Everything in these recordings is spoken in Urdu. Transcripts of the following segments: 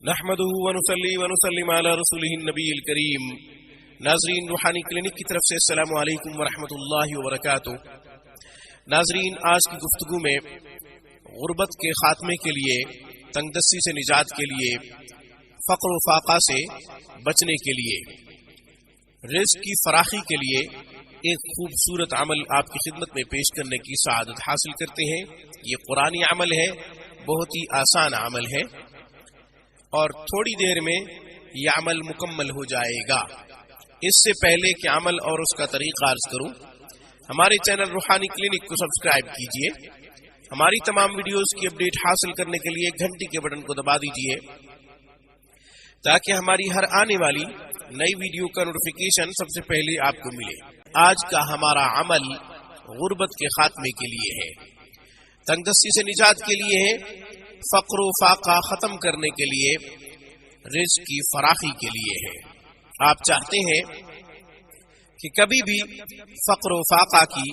نحمدہ ونصلی ونسلم علی رسولہ النبی الکریم۔ ناظرین، روحانی کلینک کی طرف سے السلام علیکم ورحمۃ اللہ وبرکاتہ۔ ناظرین، آج کی گفتگو میں غربت کے خاتمے کے لیے، تنگ دستی سے نجات کے لیے، فقر و فاقہ سے بچنے کے لیے، رزق کی فراخی کے لیے ایک خوبصورت عمل آپ کی خدمت میں پیش کرنے کی سعادت حاصل کرتے ہیں۔ یہ قرآنی عمل ہے، بہت ہی آسان عمل ہے اور تھوڑی دیر میں یہ عمل مکمل ہو جائے گا۔ اس سے پہلے کہ عمل اور اس کا طریقہ عرض کروں، ہمارے چینل روحانی کلینک کو سبسکرائب کیجئے۔ ہماری تمام ویڈیوز کی اپڈیٹ حاصل کرنے کے لیے گھنٹی کے بٹن کو دبا دیجئے تاکہ ہماری ہر آنے والی نئی ویڈیو کا نوٹیفیکیشن سب سے پہلے آپ کو ملے۔ آج کا ہمارا عمل غربت کے خاتمے کے لیے ہے، تنگ دستی سے نجات کے لیے ہے، فقر و فاقہ ختم کرنے کے لیے، رزق کی فراخی کے لیے ہے۔ آپ چاہتے ہیں کہ کبھی بھی فقر و فاقہ کی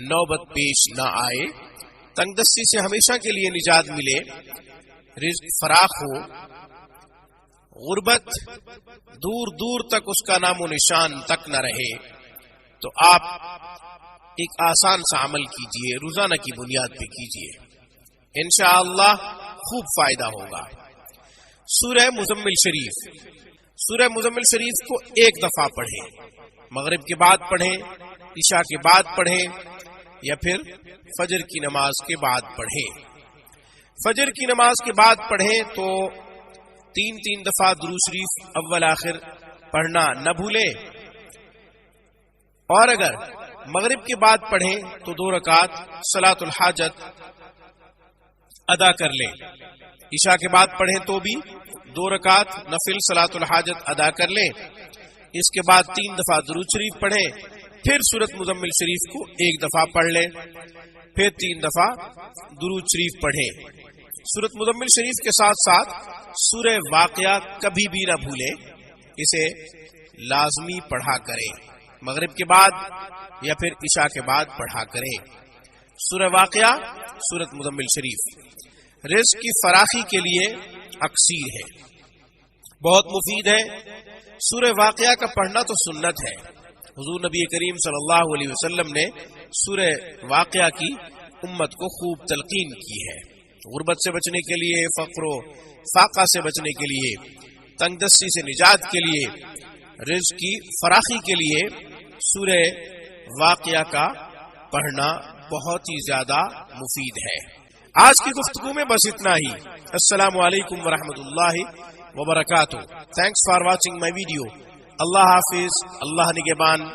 نوبت پیش نہ آئے، تنگ دستی سے ہمیشہ کے لیے نجات ملے، رزق فراخ ہو، غربت دور دور تک اس کا نام و نشان تک نہ رہے، تو آپ ایک آسان سا عمل کیجئے، روزانہ کی بنیاد پہ کیجئے، انشاءاللہ خوب فائدہ ہوگا۔ سورہ مزمل شریف، سورہ مزمل شریف کو ایک دفعہ پڑھیں، مغرب کے بعد پڑھیں، عشاء کے بعد پڑھیں یا پھر فجر کی نماز کے بعد پڑھیں۔ فجر کی نماز کے بعد پڑھیں تو تین دفعہ درود شریف اول آخر پڑھنا نہ بھولیں، اور اگر مغرب کے بعد پڑھیں تو 2 رکعت صلاۃ الحاجت ادا کر لیں۔ عشاء کے بعد پڑھیں تو بھی 2 رکعت نفل صلاۃ الحاجت ادا کر لیں۔ اس کے بعد 3 دفعہ درود شریف پڑھیں، پھر سورۃ مزمل شریف کو 1 دفعہ پڑھ لیں، پھر 3 دفعہ درود شریف پڑھیں۔ سورۃ مزمل شریف کے ساتھ ساتھ سورہ واقعہ کبھی بھی نہ بھولیں، اسے لازمی پڑھا کریں، مغرب کے بعد یا پھر عشاء کے بعد پڑھا کریں۔ سورہ واقعہ، سورۃ مزمل شریف رزق کی فراخی کے لیے اکسیر ہے، بہت مفید ہے۔ سورہ واقعہ کا پڑھنا تو سنت ہے، حضور نبی کریم صلی اللہ علیہ وسلم نے سورہ واقعہ کی امت کو خوب تلقین کی ہے۔ غربت سے بچنے کے لیے، فقر و فاقہ سے بچنے کے لیے، تنگ دستی سے نجات کے لیے، رزق کی فراخی کے لیے سورہ واقعہ کا پڑھنا بہت ہی زیادہ مفید ہے۔ آج کی گفتگو میں بس اتنا ہی۔ السلام علیکم ورحمۃ اللہ وبرکاتہ۔ Thanks for watching my video. اللہ حافظ، اللہ نگہبان۔